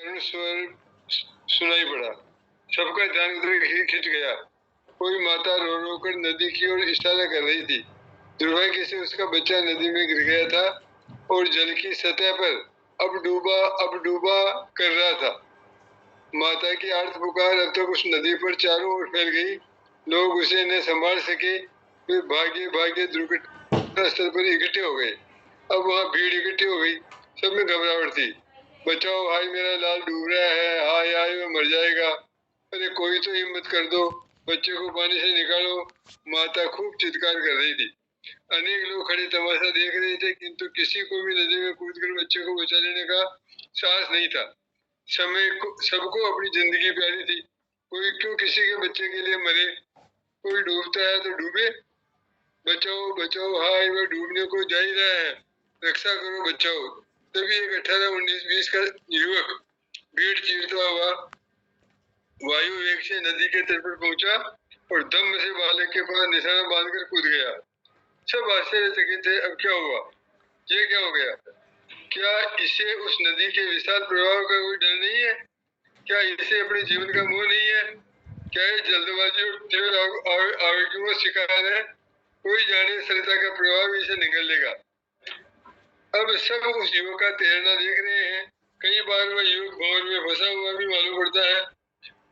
करुण स्वर सुनाई पड़ा। सबका ध्यान उधर ही खिंच गया। कोई माता रो रो कर नदी की ओर इशारा कर रही थी। दुर्भाग्य से उसका बच्चा नदी में गिर गया था और जल की सतह पर अब डूबा कर रहा था। माता की आर्त पुकार अब तक उस नदी पर चारों ओर फैल गई। लोग उसे न संभाल सके। वे भागे भागे दुर्घटना स्थल पर इकट्ठे हो गए। अब वहाँ भीड़ इकट्ठी हो गई। सब में घबराहट थी। बचाओ भाई, मेरा लाल डूब रहा है, हाय हाय वो मर जाएगा। अरे कोई तो हिम्मत कर दो, बच्चे को पानी से निकालो। माता खूब चित्कार कर रही थी। अनेक लोग खड़े तमाशा देख रहे थे, किंतु किसी को भी नदी में कूदकर बच्चे को बचा लेने का साहस नहीं था। सबको अपनी जिंदगी प्यारी थी। कोई क्यों किसी के बच्चे के लिए मरे। कोई डूबता है तो डूबे। बचाओ बचाओ, हाय वह डूबने को जा ही रहा है, रक्षा करो बचाओ। तभी एक 18-19-20 का युवक भीड़ चीरता हुआ वायु वेग से नदी के तट पर पहुंचा और दम से बालक के पास निशाना बांधकर कूद गया। सब आश्चर्यचकित थे, अब क्या हुआ, ये क्या हो गया? क्या इसे उस नदी के विशाल प्रवाह का कोई डर नहीं है? क्या इसे अपने जीवन का मोह नहीं है? क्या ये जल्दबाजी और तीव्र आवेगों का शिकार है? कोई जाने सरलता का प्रभाव भी इसे निकल लेगा। अब सब उस युवक का तैरना देख रहे हैं। कई बार वह युवक भंवर में फंसा हुआ भी मालूम पड़ता है।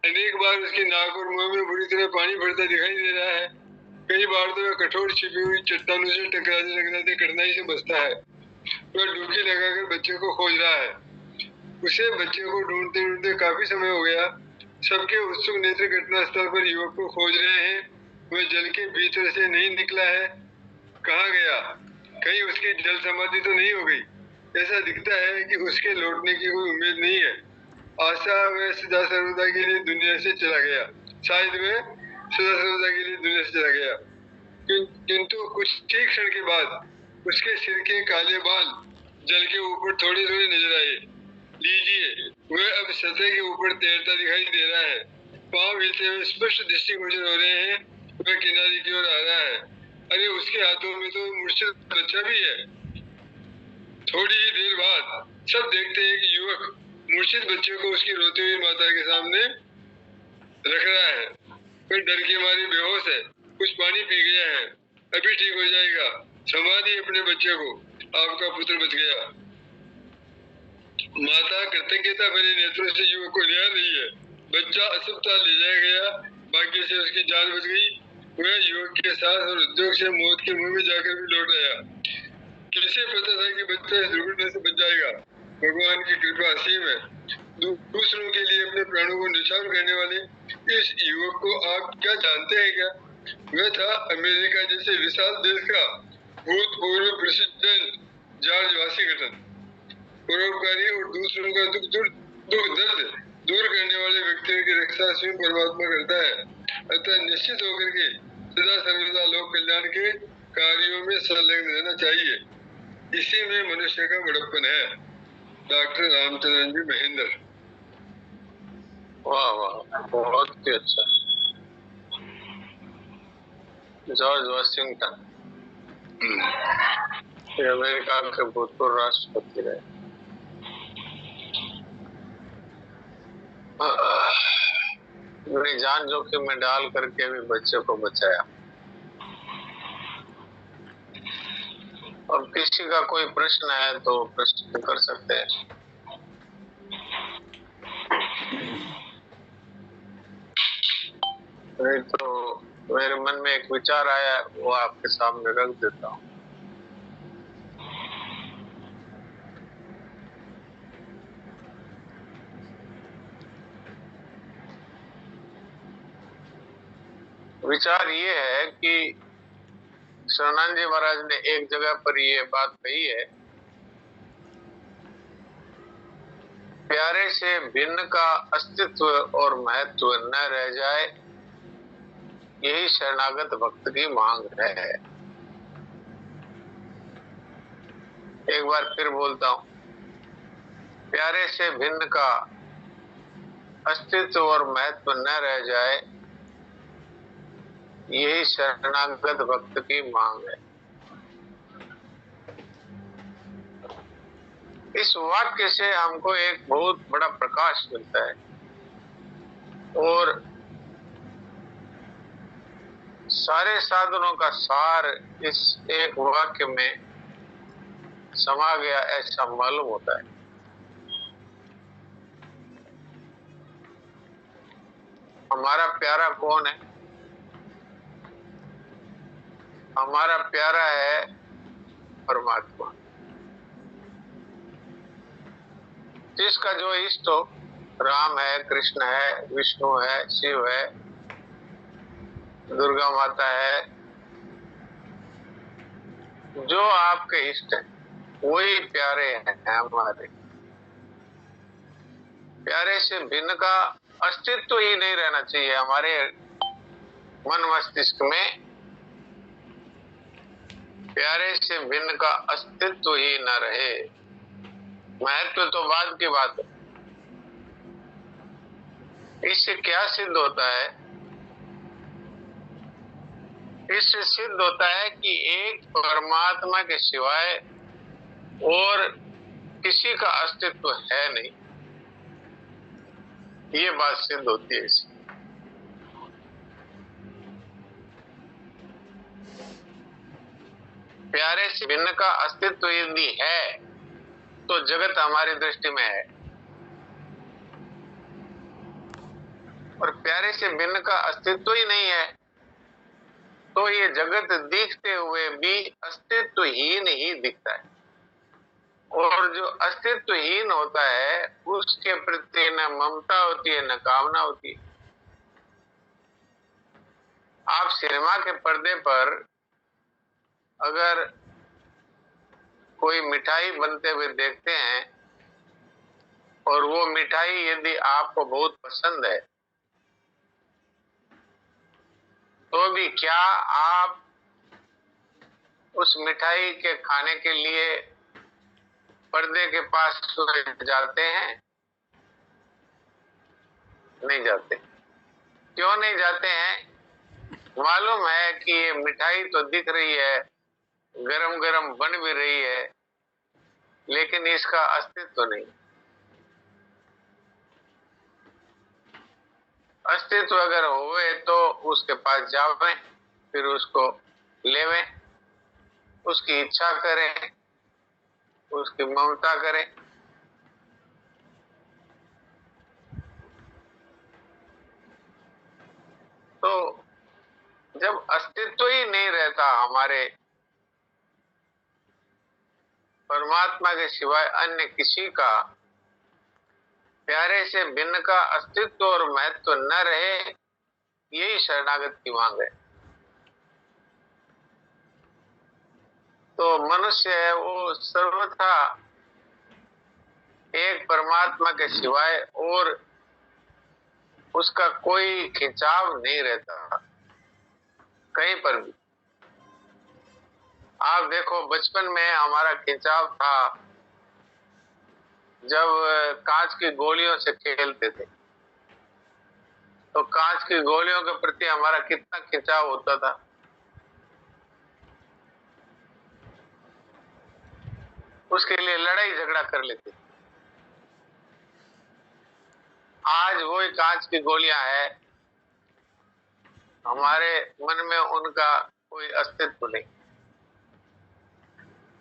अनेक बार उसकी नाक और मुंह में बुरी तरह पानी भरता दिखाई दे रहा है। कई बार तो वह कठोर छिपी हुई चट्टानों से टकराते कठिनाई से बचता है। वह डुबकी लगाकर बच्चे को खोज रहा है। उसे बच्चे को ढूंढते ढूंढते काफी समय हो गया। सबके उत्सुक नेत्र घटना स्थल पर युवक को खोज रहे हैं। वह जल के भीतर से नहीं निकला है। कहाँ गया? कहीं उसकी जल समाधि तो नहीं हो गई? ऐसा दिखता है कि उसके लौटने की कोई उम्मीद नहीं है। आशा वह सदा सर्वदा के लिए दुनिया से चला गया। शायद वह सदा सर्वदा के लिए दुनिया से चला गया। किंतु कुछ ही क्षण के बाद उसके सिर के काले बाल जल के ऊपर थोड़े थोड़े नजर आए। लीजिए, वह अब सतह के ऊपर तैरता दिखाई दे रहा है। पांव हिलते हुए स्पष्ट दृष्टिगोचर हो रहे हैं। वह किनारे की ओर आ रहा है। अरे उसके हाथों में तो मूर्छित बच्चा भी है। थोड़ी ही देर बाद सब देखते हैं कि युवक मूर्छित बच्चे को उसकी रोती हुई माता के सामने रख रहा है। वह डर के मारे बेहोश है। कुछ पानी पी गया है, अभी ठीक हो जाएगा। संभालिए अपने बच्चे को, आपका पुत्र बच गया। माता कृतज्ञता भरे नेत्रों से युवक को निहार रही है। बच्चा अस्पताल ले जाया गया। भाग्य से उसकी जान बच गई। वह युवक के साथ और उद्योग से मौत के मुंह में जाकर भी लौट आया। किसे पता था कि बच्चा इस दुर्घटना से बच जाएगा? भगवान की कृपा असीम है। दूसरों के लिए अपने प्राणों को न्यौछावर करने वाले इस युवक को आप क्या जानते हैं क्या? वह था अमेरिका जैसे विशाल देश का भूतपूर्व प्रेसिडेंट जॉर्ज वाशिंगटन। परोपकारी और दूसरों का दुख दर्द दूर करने वाले व्यक्तियों की रक्षा स्वयं परमात्मा करता है। अतः निश्चित होकर के सदा सर्वदा लोक कल्याण के कार्यों में संलग्न रहना चाहिए। इसी में मनुष्य का बड़प्पन है। डॉक्टर रामचंद्रन जी महेंद्र। वाह वाह, बहुत ही अच्छा। जॉर्ज वाशिंगटन अमेरिका के भूतपूर्व राष्ट्रपति रहे। अपनी जान जोखिम में डाल करके भी बच्चे को बचाया। और किसी का कोई प्रश्न है तो प्रश्न कर सकते हैं। नहीं तो मेरे मन में एक विचार आया, वो आपके सामने रख देता हूँ। विचार ये है कि शरणानंद जी महाराज ने एक जगह पर ये बात कही है, प्यारे से भिन्न का अस्तित्व और महत्व न रह जाए, यही शरणागत भक्त की मांग है। एक बार फिर बोलता हूँ, प्यारे से भिन्न का अस्तित्व और महत्व न रह जाए, यही शरणागत भक्त की मांग है। इस वाक्य से हमको एक बहुत बड़ा प्रकाश मिलता है और सारे साधनों का सार इस एक वाक्य में समा गया ऐसा मालूम होता है। हमारा प्यारा कौन है? हमारा प्यारा है परमात्मा, जिसका जो इष्ट हो, राम है, कृष्ण है, विष्णु है, शिव है, दुर्गा माता है, जो आपके इष्ट है वही प्यारे हैं हमारे। प्यारे से भिन्न का अस्तित्व ही नहीं रहना चाहिए हमारे मन मस्तिष्क में। प्यारे से भिन्न का अस्तित्व ही न रहे। महत्व तो बाद की बात है। इससे क्या सिद्ध होता है? इससे सिद्ध होता है कि एक परमात्मा के सिवाय और किसी का अस्तित्व है नहीं। ये बात सिद्ध होती है इससे। प्यारे से भिन्न का अस्तित्व यदि है तो जगत हमारी दृष्टि में है, और प्यारे से भिन्न का अस्तित्व ही नहीं है तो ये जगत दिखते हुए भी अस्तित्वहीन ही दिखता है। और जो अस्तित्वहीन होता है उसके प्रति न ममता होती है न कामना होती है। आप सिनेमा के पर्दे पर अगर कोई मिठाई बनते हुए देखते हैं और वो मिठाई यदि आपको बहुत पसंद है तो भी क्या आप उस मिठाई के खाने के लिए पर्दे के पास जाते हैं? नहीं जाते। क्यों नहीं जाते हैं? मालूम है कि ये मिठाई तो दिख रही है, गरम गरम बन भी रही है, लेकिन इसका अस्तित्व नहीं। अस्तित्व अगर होवे तो उसके पास जावें, फिर उसको लेवें, उसकी इच्छा करें, उसकी ममता करें। तो जब अस्तित्व ही नहीं रहता हमारे परमात्मा के सिवाय अन्य किसी का, प्यारे से भिन्न का अस्तित्व और महत्व न रहे, यही शरणागत की मांग है। तो मनुष्य है वो सर्वथा एक परमात्मा के सिवाय और उसका कोई खिंचाव नहीं रहता कहीं पर भी। आप देखो बचपन में हमारा खिंचाव था जब कांच की गोलियों से खेलते थे, तो कांच की गोलियों के प्रति हमारा कितना खिंचाव होता था। उसके लिए लड़ाई झगड़ा कर लेते। आज वही कांच की गोलियां हैं, हमारे मन में उनका कोई अस्तित्व नहीं।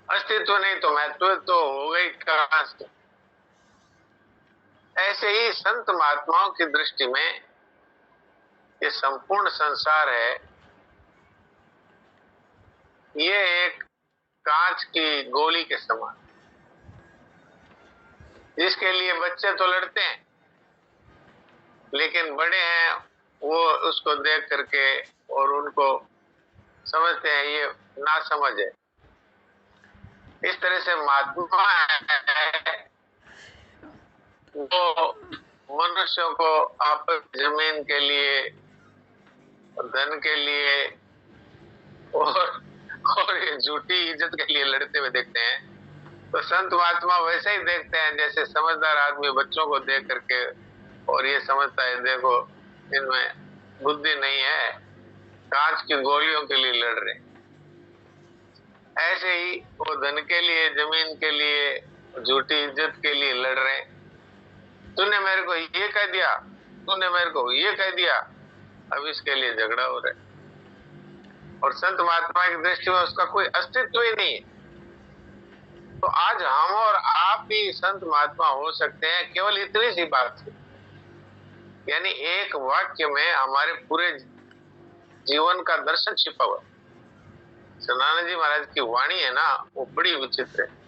अस्तित्व नहीं तो महत्व तो हो गई कहां से। ऐसे ही संत महात्माओं की दृष्टि में ये संपूर्ण संसार है, ये एक कांच की गोली के समान, जिसके लिए बच्चे तो लड़ते हैं लेकिन बड़े हैं वो उसको देख करके और उनको समझते हैं ये ना समझ है। इस तरह से महात्मा है वो मनुष्यों को आपस जमीन के लिए, धन के लिए और ये झूठी इज्जत के लिए लड़ते हुए देखते हैं। तो संत महात्मा वैसे ही देखते हैं जैसे समझदार आदमी बच्चों को देख करके और ये समझता है देखो इनमें बुद्धि नहीं है, कांच की गोलियों के लिए लड़ रहे। ऐसे ही वो धन के लिए, जमीन के लिए झूठी इज्जत के लिए लड़ रहे हैं। तूने मेरे को ये कह दिया, तूने मेरे को ये कह दिया, अब इसके लिए झगड़ा हो रहा है। और संत महात्मा की दृष्टि में उसका कोई अस्तित्व ही नहीं है। तो आज हम और आप भी संत महात्मा हो सकते हैं केवल इतनी सी बात से, यानी एक वाक्य में हमारे पूरे जीवन का दर्शन छिपा हुआ। सनातन जी महाराज की वाणी है ना, वो बड़ी विचित्र है।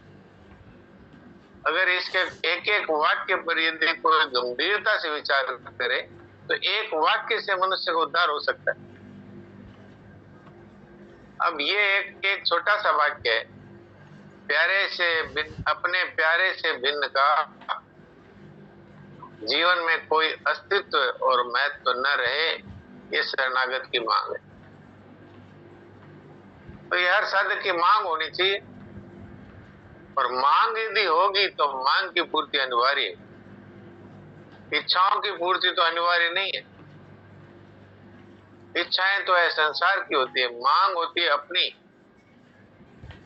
अगर इसके एक एक वाक्य पर यदि कोई गंभीरता से विचार करे तो एक वाक्य से मनुष्य का उद्धार हो सकता है। अब ये एक छोटा सा वाक्य है, अपने प्यारे से भिन्न का जीवन में कोई अस्तित्व और महत्व न रहे, ये शरणागत की मांग है। तो ये हर साधक की मांग होनी चाहिए, और मांग यदि होगी तो मांग की पूर्ति अनिवार्य है। इच्छाओं की पूर्ति तो अनिवार्य नहीं है। इच्छाएं तो है संसार की होती है, मांग होती है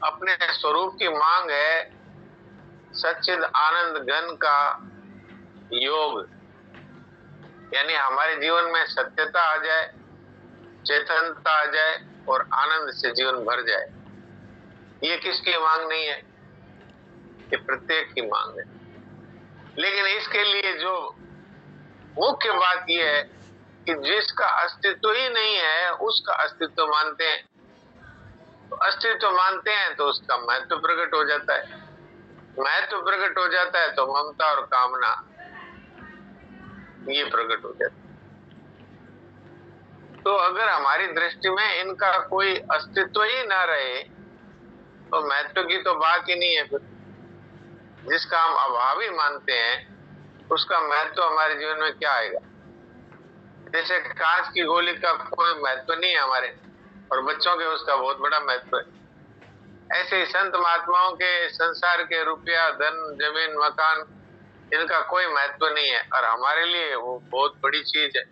अपने स्वरूप की मांग है सच्चिद आनंद घन का योग, यानी हमारे जीवन में सत्यता आ जाए, चेतनता आ जाए और आनंद से जीवन भर जाए। ये किसकी मांग नहीं है? ये प्रत्येक की मांग है। लेकिन इसके लिए जो मुख्य बात यह है कि जिसका अस्तित्व ही नहीं है उसका अस्तित्व मानते हैं। तो अस्तित्व मानते हैं तो उसका महत्व प्रकट हो जाता है। महत्व प्रकट हो जाता है तो ममता और कामना ये प्रकट हो जाता है। तो अगर हमारी दृष्टि में इनका कोई अस्तित्व ही ना रहे तो महत्व की तो बात ही नहीं है। फिर जिसका हम अभाव ही मानते हैं उसका महत्व हमारे जीवन में क्या आएगा? जैसे कांच की गोली का कोई महत्व नहीं है हमारे, और बच्चों के उसका बहुत बड़ा महत्व है। ऐसे ही संत महात्माओं के संसार के रुपया, धन, जमीन, मकान, इनका कोई महत्व नहीं है, और हमारे लिए वो बहुत बड़ी चीज है।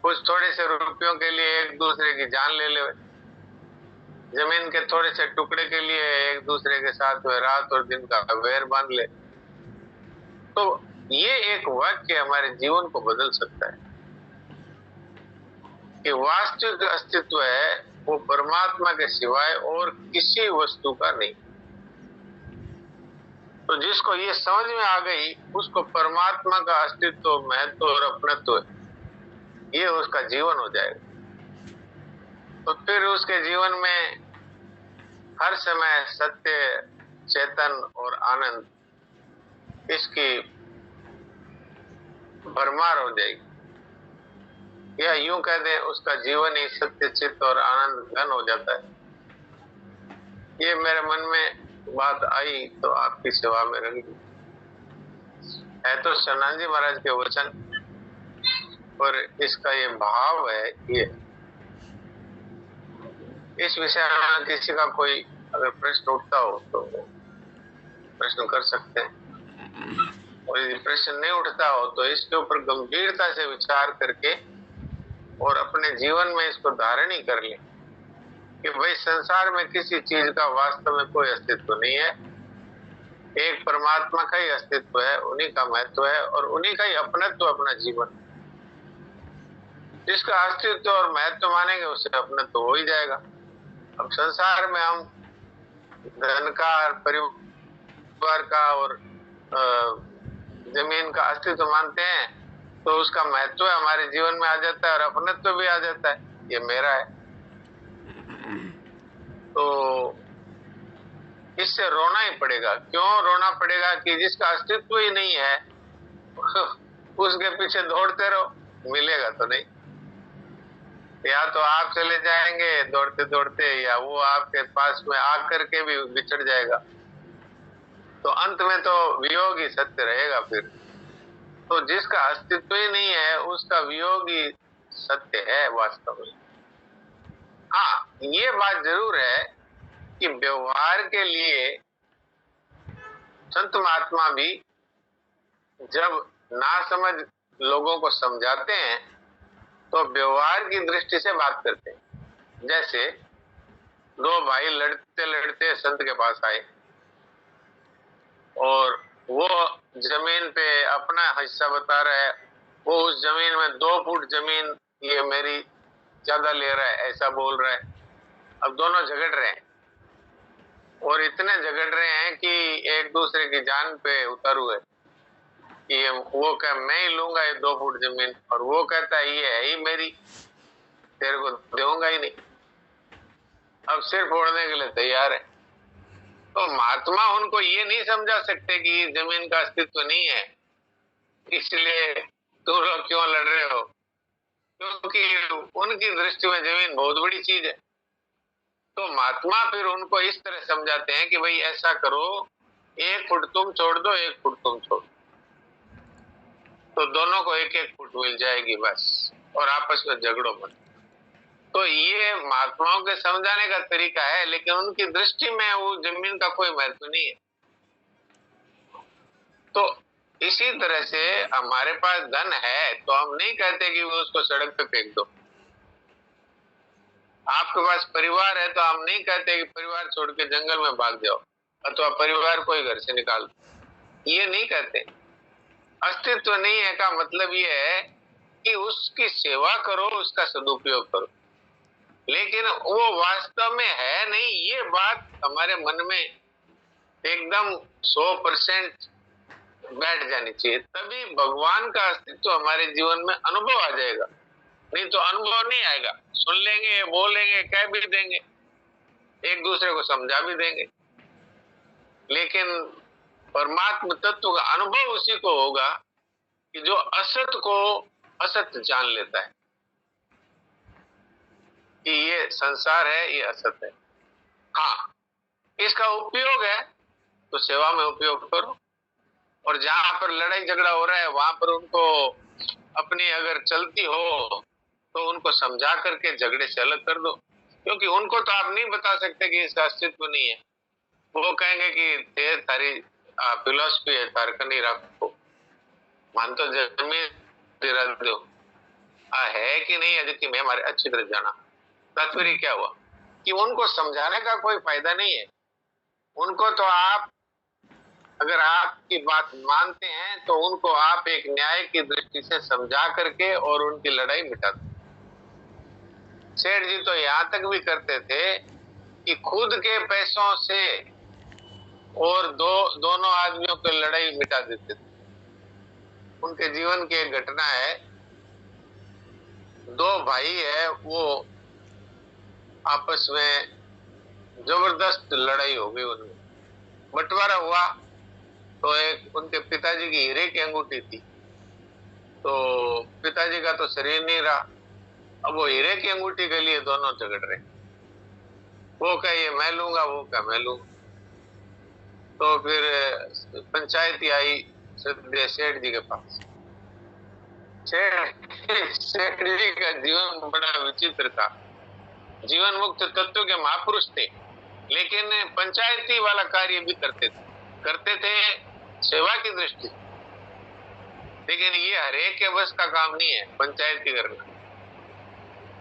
कुछ थोड़े से रुपयों के लिए एक दूसरे की जान ले ले, जमीन के थोड़े से टुकड़े के लिए एक दूसरे के साथ में रात और दिन का वैर बांध ले। तो ये एक वाक्य हमारे जीवन को बदल सकता है कि वास्तविक अस्तित्व है वो परमात्मा के सिवाय और किसी वस्तु का नहीं। तो जिसको ये समझ में आ गई उसको परमात्मा का अस्तित्व, महत्व और अपनत्व ये उसका जीवन हो जाएगा। तो फिर उसके जीवन में हर समय सत्य, चेतन और आनंद इसकी भरमार हो जाएगी, या यूं कह दें उसका जीवन ही सत्य, चित्त और आनंद घन हो जाता है। ये मेरे मन में बात आई तो आपकी सेवा में रख दी। है तो सनातन जी महाराज के वचन, और इसका ये भाव है। ये इस विषय में किसी का कोई अगर प्रश्न उठता हो तो प्रश्न कर सकते हैं, और यदि प्रश्न नहीं उठता हो तो इसके ऊपर गंभीरता से विचार करके और अपने जीवन में इसको धारण ही कर लें कि भाई संसार में किसी चीज का वास्तव में कोई अस्तित्व नहीं है। एक परमात्मा का ही अस्तित्व है, उन्हीं का महत्व है और उन्हीं का ही अपनत्व, अपना जीवन। जिसका अस्तित्व और महत्व मानेंगे उससे अपनत्व हो ही जाएगा। अब संसार में हम धन का, परिवार का और जमीन का अस्तित्व मानते हैं तो उसका महत्व हमारे जीवन में आ जाता है और अपनत्व भी आ जाता है, ये मेरा है। तो इससे रोना ही पड़ेगा। क्यों रोना पड़ेगा? कि जिसका अस्तित्व ही नहीं है उसके पीछे दौड़ते रहो, मिलेगा तो नहीं। या तो आप चले जाएंगे दौड़ते दौड़ते, या वो आपके पास में आकर के भी बिछड़ जाएगा। तो अंत में तो वियोग ही सत्य रहेगा फिर। तो जिसका अस्तित्व ही नहीं है उसका वियोग ही सत्य है वास्तव में। हाँ, ये बात जरूर है कि व्यवहार के लिए संत महात्मा भी जब नासमझ लोगों को समझाते हैं तो व्यवहार की दृष्टि से बात करते हैं। जैसे दो भाई लड़ते लड़ते संत के पास आए, और वो जमीन पे अपना हिस्सा बता रहा है, वो उस जमीन में 2 फुट जमीन ये मेरी ज्यादा ले रहा है, ऐसा बोल रहा है। अब दोनों झगड़ रहे हैं और इतने झगड़ रहे हैं कि एक दूसरे की जान पे उतर हुए कि वो कह मैं ही लूंगा ये 2 फुट जमीन, और वो कहता है ये है ही मेरी, तेरे को दूंगा ही नहीं। अब सिर फोड़ने के लिए तैयार है। तो महात्मा उनको ये नहीं समझा सकते कि जमीन का अस्तित्व नहीं है, इसलिए तुम लोग क्यों लड़ रहे हो, क्योंकि उनकी दृष्टि में जमीन बहुत बड़ी चीज है। तो महात्मा फिर उनको इस तरह समझाते हैं कि भाई ऐसा करो, 1 फुट तुम छोड़ दो, 1 फुट तुम छोड़, तो दोनों को 1-1 फुट मिल जाएगी बस, और आपस में झगड़ो मत। तो ये महात्माओं के समझाने का तरीका है, लेकिन उनकी दृष्टि में वो जमीन का कोई महत्व नहीं है। तो इसी तरह से हमारे पास धन है तो हम नहीं कहते कि वो उसको सड़क पे फेंक दो। आपके पास परिवार है तो हम नहीं कहते कि परिवार छोड़ के जंगल में भाग जाओ अथवा परिवार को ही घर से निकाल दो, ये नहीं कहते। अस्तित्व नहीं है का मतलब ये है कि उसकी सेवा करो, उसका सदुपयोग करो, लेकिन वो वास्तव में है नहीं, ये बात हमारे मन में एकदम 100% बैठ जानी चाहिए, तभी भगवान का अस्तित्व हमारे जीवन में अनुभव आ जाएगा। नहीं तो अनुभव नहीं आएगा। सुन लेंगे, बोलेंगे, कह भी देंगे, एक दूसरे को समझा भी देंगे, लेकिन परमात्म तत्व का अनुभव उसी को होगा कि जो असत को असत जान लेता है कि ये संसार है, ये असत है। हाँ, इसका उपयोग है तो सेवा में उपयोग करो, और जहां पर लड़ाई झगड़ा हो रहा है वहां पर उनको अपनी अगर चलती हो तो उनको समझा करके झगड़े से अलग कर दो, क्योंकि उनको तो आप नहीं बता सकते कि इसका अस्तित्व नहीं है। वो कहेंगे कि ते थारी फिलॉसफी है, तार नहीं रखो, मान तो जमीन दो है कि नहीं है कि मैं हमारे अच्छी तरह जाना। तात्पर्य क्या हुआ कि उनको समझाने का कोई फायदा नहीं है। उनको तो आप अगर आपकी बात मानते हैं तो उनको आप एक न्याय की दृष्टि से समझा करके और उनकी लड़ाई मिटा दो। सेठ जी तो यहां तक भी करते थे कि खुद के पैसों से और दोनों आदमियों की लड़ाई मिटा देते थे। उनके जीवन की एक घटना है, 2 भाई है, वो आपस में जबरदस्त लड़ाई हो गई, उनमें बंटवारा हुआ। तो एक उनके पिताजी की हीरे की अंगूठी थी, तो पिताजी का तो शरीर नहीं रहा, अब वो हीरे की अंगूठी के लिए दोनों झगड़ रहे। वो कहे ये मैं लूंगा, वो कहे मैं लूंगा। तो फिर पंचायत आई सेठ जी के पास। सेठ जी का जीवन बड़ा विचित्र था। जीवन मुक्त तत्व के महापुरुष थे, लेकिन पंचायती वाला कार्य भी करते थे सेवा की दृष्टि, लेकिन ये हरेक के बस का काम नहीं है पंचायती करना,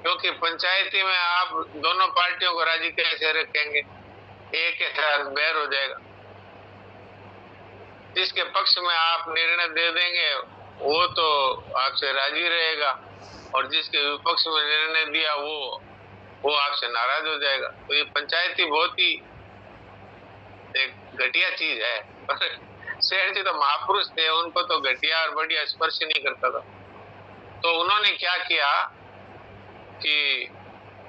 क्योंकि पंचायती में आप दोनों पार्टियों को राजी कैसे रखेंगे, एक के साथ बैर हो जाएगा। जिसके पक्ष में आप निर्णय दे देंगे वो तो आपसे राजी रहेगा, और जिसके विपक्ष में निर्णय दिया वो आपसे नाराज हो जाएगा। तो ये पंचायती बहुत ही एक घटिया चीज है। सेठ जी तो महापुरुष थे, उनको तो घटिया और बढ़िया स्पर्श नहीं करता था। तो उन्होंने क्या किया कि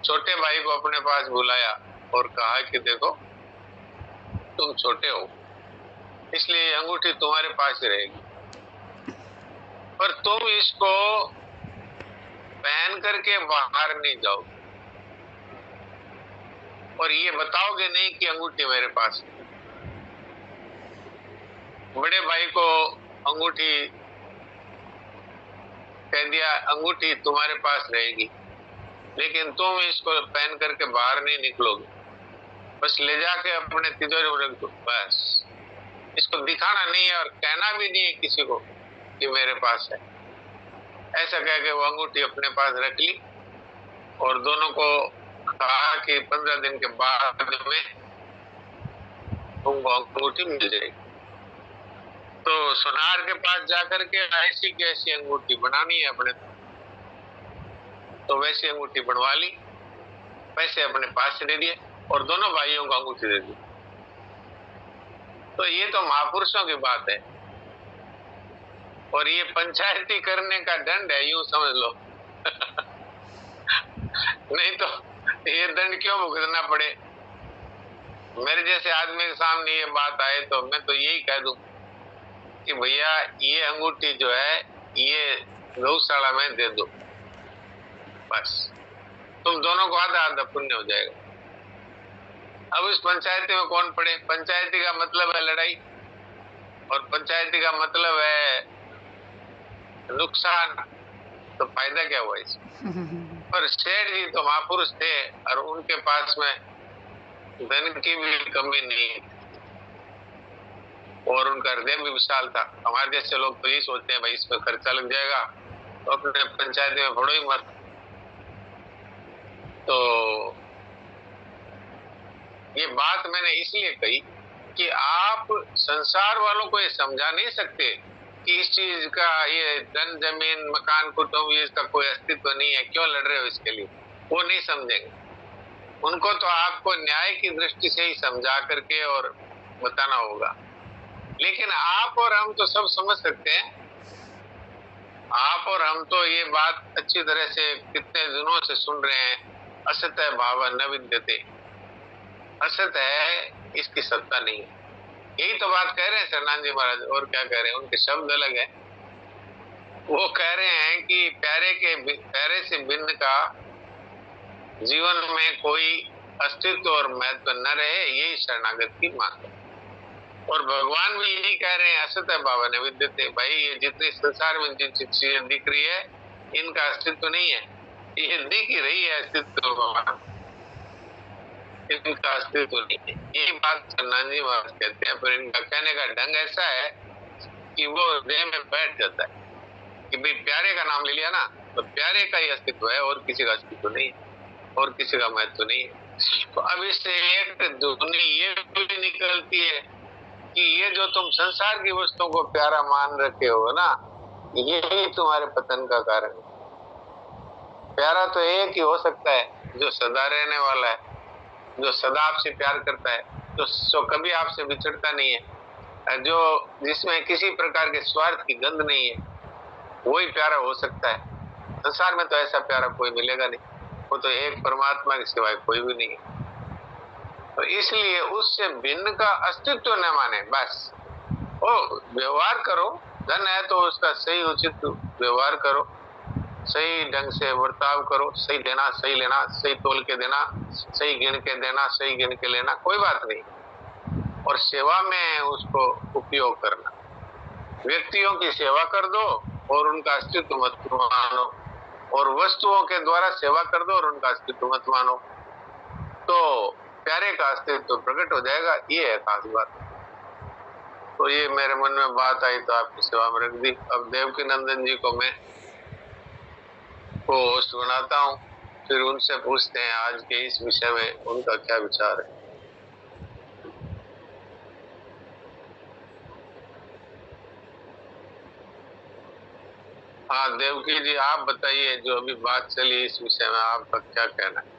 छोटे भाई को अपने पास बुलाया और कहा कि देखो तुम छोटे हो, इसलिए अंगूठी तुम्हारे पास ही रहेगी, पर तुम इसको पहन करके बाहर नहीं जाओ और ये बताओगे नहीं कि अंगूठी मेरे पास है। बड़े भाई को अंगूठी कह दिया, अंगूठी तुम्हारे पास रहेगी, लेकिन तुम इसको पहन करके बाहर नहीं निकलोगे, बस ले जाके अपने तिजोरी में रख दो बस। इसको दिखाना नहीं है और कहना भी नहीं है किसी को कि मेरे पास है। ऐसा कह के वो अंगूठी अपने पास रख ली और दोनों को कहा कि 15 दिन के बाद में तुमको अंगूठी मिल जाएगी। तो सुनार के पास जाकर के ऐसी की ऐसी अंगूठी बनानी है अपने, तो वैसी अंगूठी बनवा ली, पैसे अपने पास से दे दिए और दोनों भाइयों को अंगूठी दे दी। तो ये तो महापुरुषों की बात है, और ये पंचायती करने का दंड है, यूं समझ लो। नहीं तो ये दंड क्यों भुगतना पड़े? मेरे जैसे आदमी के सामने ये बात आए तो मैं तो यही कह दूं कि भैया ये अंगूठी जो है ये गौशाला में दे दो, बस तुम दोनों को आधा आधा पुण्य हो जाएगा। अब इस पंचायती में कौन पड़े? पंचायती का मतलब है लड़ाई, और पंचायती का मतलब है नुकसान, तो फायदा क्या हुआ इसमें? पर सेठ जी तो महापुरुष थे और उनके पास में धन की भी कमी नहीं थी और उनका हृदय भी विशाल था। हमारे जैसे लोग तो ये सोचते हैं भाई इसमें खर्चा लग जाएगा तो अपने पंचायती में फोड़ो ही मत। तो ये बात मैंने इसलिए कही कि आप संसार वालों को ये समझा नहीं सकते कि इस चीज का, ये धन जमीन मकान कुटुंब, ये इसका कोई अस्तित्व नहीं है, क्यों लड़ रहे हो इसके लिए, वो नहीं समझेंगे। उनको तो आपको न्याय की दृष्टि से ही समझा करके और बताना होगा। लेकिन आप और हम तो सब समझ सकते हैं, आप और हम तो ये बात अच्छी तरह से कितने दिनों से सुन रहे हैं, असत है भाव न विद्यते, असत है इसकी सत्ता नहीं है। यही तो बात कह रहे हैं शरणानंद जी महाराज, और क्या कह रहे हैं, उनके शब्द अलग है। वो कह रहे हैं कि प्यारे से भिन्न का जीवन में कोई अस्तित्व और महत्व न रहे, यही शरणागत की मांग है। और भगवान भी यही कह रहे हैं, असत है भाव न विद्यते, भाई ये जितनी संसार में जिन चीजें दिख रही है इनका अस्तित्व नहीं है, ये दिख ही रही है अस्तित्व, इनका अस्तित्व नहीं है। ये बात शरणानंद जी महाराज कहते हैं, पर इनका कहने का ढंग ऐसा है कि वो हृदय में बैठ जाता है कि भाई प्यारे का नाम ले लिया ना तो प्यारे का ही अस्तित्व है और किसी का अस्तित्व नहीं है और किसी का महत्व नहीं है। तो अब इससे एक ध्वनि ये भी निकलती है कि ये जो तुम संसार की वस्तुओं को प्यारा मान रखे हो ना, यही तुम्हारे पतन का कारण है। प्यारा तो एक ही हो सकता है जो सदा रहने वाला है, जो सदा आपसे प्यार करता है, जो कभी आपसे बिछड़ता नहीं है, जो जिसमें किसी प्रकार के स्वार्थ की गंध नहीं है, वही प्यारा हो सकता है। संसार में तो ऐसा प्यारा कोई मिलेगा नहीं, वो तो एक परमात्मा के सिवाय कोई भी नहीं है। तो इसलिए उससे भिन्न का अस्तित्व न माने, बस वो व्यवहार करो, धन है तो उसका सही उचित व्यवहार करो, सही ढंग से बर्ताव करो, सही देना सही लेना, सही तोल के देना, सही गिन के देना, सही गिन के लेना, कोई बात नहीं, और सेवा में उसको उपयोग करना। व्यक्तियों की सेवा कर दो और उनका अस्तित्व मत मानो, और वस्तुओं के द्वारा सेवा कर दो और उनका अस्तित्व मत मानो, तो प्यारे का अस्तित्व प्रकट हो जाएगा। ये है खास बात। तो ये मेरे मन में बात आई तो आपकी सेवा में रख दी। अब देवकी नंदन जी को मैं होस्ट बनाता हूँ, फिर उनसे पूछते हैं आज के इस विषय में उनका क्या विचार है। हाँ देवकी जी, आप बताइए, जो अभी बात चली इस विषय में आपका क्या कहना है?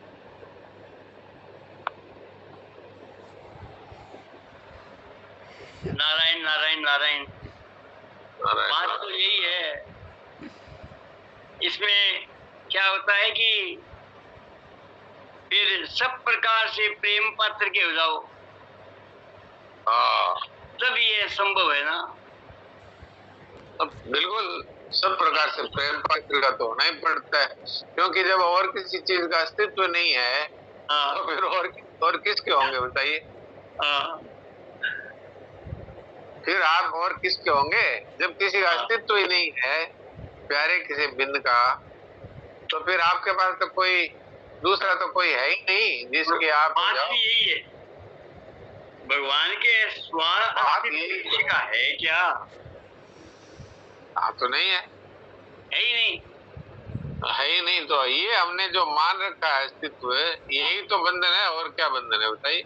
नारायण नारायण नारायण। बात तो यही है, इसमें क्या होता है कि फिर सब प्रकार से प्रेम पात्र के हो जाओ, तब ये संभव है ना। अब बिल्कुल सब प्रकार से प्रेम पात्र का तो होना ही पड़ता है, क्योंकि जब और किसी चीज का अस्तित्व नहीं है तो फिर और किसके होंगे बताइए? फिर आप और किसके होंगे जब किसी का अस्तित्व ही नहीं है प्यारे किसी बिंद का, तो फिर आपके पास तो कोई दूसरा तो कोई है ही नहीं जिसके आप बात भी यही है, भगवान के स्वास्थ्य का है क्या? हाँ तो नहीं है, है ही नहीं, है ही नहीं। तो ये हमने जो मान रखा है अस्तित्व, यही तो बंधन है, और क्या बंधन है बताइए?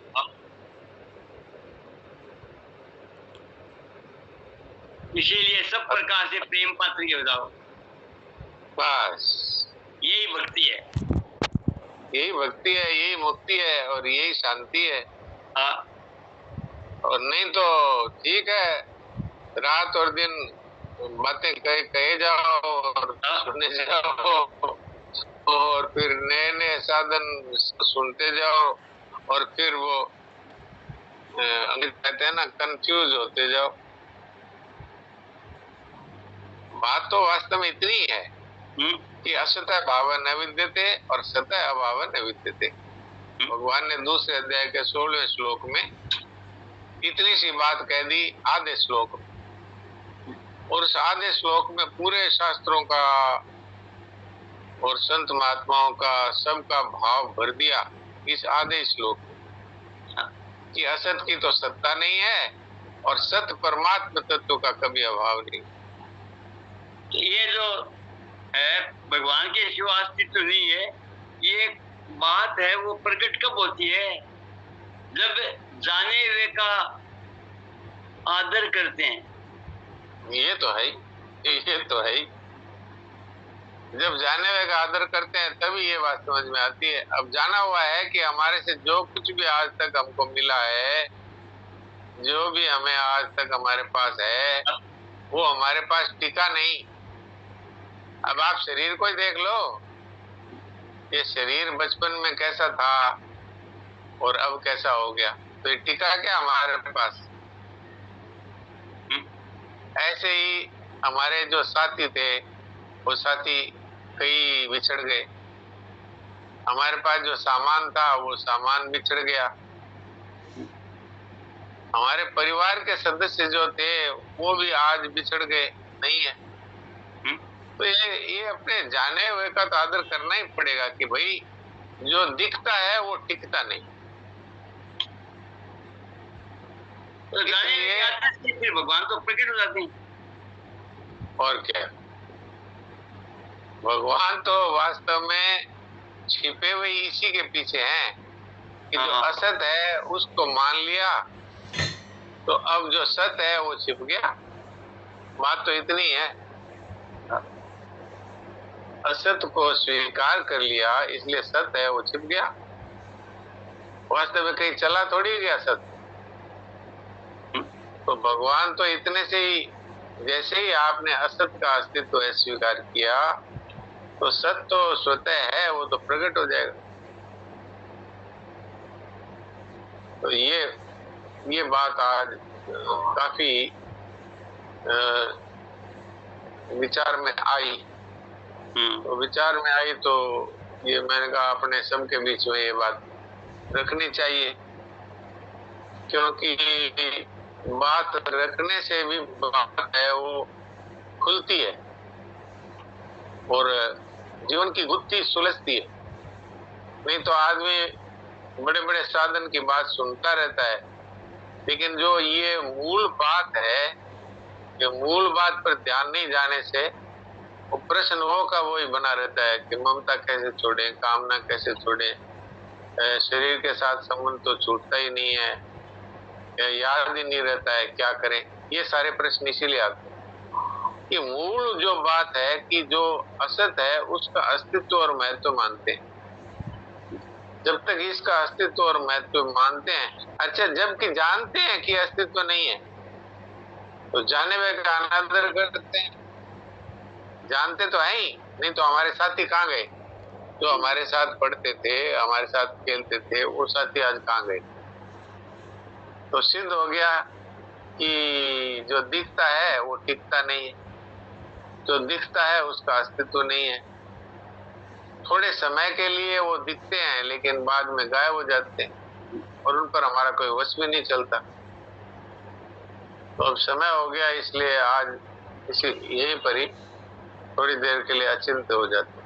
इसीलिए सब प्रकार से प्रेम पात्र के बताओ। बस यही भक्ति है, यही भक्ति है, यही मुक्ति है और यही शांति है। हाँ। और नहीं तो ठीक है, रात और दिन बातें कहे जाओ और सुनने जाओ और फिर नए नए साधन सुनते जाओ और फिर वो कहते हैं ना, कंफ्यूज होते जाओ। बात तो वास्तव में इतनी है कि असतः भाव न विद्यते और सतः अभाव न विद्यते। भगवान ने दूसरे अध्याय के 16वें श्लोक में इतनी सी बात कह दी आधे श्लोक में, और उस आधे श्लोक में पूरे शास्त्रों का और संत महात्माओं का सबका भाव भर दिया इस आधे श्लोक में कि असत की तो सत्ता नहीं है और सत परमात्मा तत्व का कभी अभाव नहीं। ये जो है भगवान के सिवा अस्तित्व नहीं है, ये बात है वो प्रकट कब होती है? जब जाने हुए का आदर करते हैं। ये तो है, ये तो है। जब जाने हुए का आदर करते हैं तभी ये बात समझ में आती है। अब जाना हुआ है कि हमारे से जो कुछ भी आज तक हमको मिला है, जो भी हमें आज तक हमारे पास है, वो हमारे पास टिका नहीं। अब आप शरीर को ही देख लो, ये शरीर बचपन में कैसा था और अब कैसा हो गया, तो ये टिका क्या हमारे पास? ऐसे ही हमारे जो साथी थे वो साथी कई बिछड़ गए, हमारे पास जो सामान था वो सामान बिछड़ गया, हमारे परिवार के सदस्य जो थे वो भी आज बिछड़ गए, नहीं है। तो ये अपने जाने हुए का तो आदर करना ही पड़ेगा कि भाई जो दिखता है वो टिकता नहीं। तो जाने हुए के आदर से फिर भगवान तो प्रकट हो जाते हैं। और क्या, भगवान तो वास्तव में छिपे हुए इसी के पीछे हैं कि जो असत है उसको मान लिया तो अब जो सत है वो छिप गया। बात तो इतनी है, असत को स्वीकार कर लिया इसलिए सत है वो छिप गया। वास्तव में कहीं चला थोड़ी गया सत। तो भगवान तो इतने से ही, जैसे ही आपने असत का अस्तित्व है स्वीकार किया तो सत तो स्वतः है, वो तो प्रकट हो जाएगा। तो ये बात आज काफी विचार में आई। तो विचार में आई तो ये मैंने कहा अपने सबके बीच में ये बात रखनी चाहिए, क्योंकि बात रखने से भी बात है वो खुलती है और जीवन की गुत्थी सुलझती है। नहीं तो आदमी बड़े बड़े साधन की बात सुनता रहता है, लेकिन जो ये मूल बात है, ये मूल बात पर ध्यान नहीं जाने से वो प्रश्न वो का वही बना रहता है कि ममता कैसे छोड़े, कामना कैसे छोड़े, शरीर के साथ संबंध तो छूटता ही नहीं है, याद ही नहीं रहता है, क्या करें। ये सारे प्रश्न इसीलिए आते हैं कि मूल जो बात है कि जो असत है उसका अस्तित्व और महत्व मानते हैं। जब तक इसका अस्तित्व और महत्व मानते हैं, अच्छा जबकि जानते हैं कि अस्तित्व नहीं है तो जाने हुए का अनादर करते हैं। जानते तो है ही, नहीं तो हमारे साथी कहाँ गए? जो हमारे साथ पढ़ते थे, हमारे साथ खेलते थे, वो साथी आज कहाँ गए? तो सिद्ध हो गया कि जो दिखता है वो टिकता नहीं है, जो दिखता है उसका अस्तित्व नहीं है। थोड़े समय के लिए वो दिखते हैं लेकिन बाद में गायब हो जाते हैं और उन पर हमारा कोई वश भी नहीं चलता। तो अब समय हो गया, इसलिए आज यहीं पर ही थोड़ी देर के लिए अचिंत्य हो जाते हैं।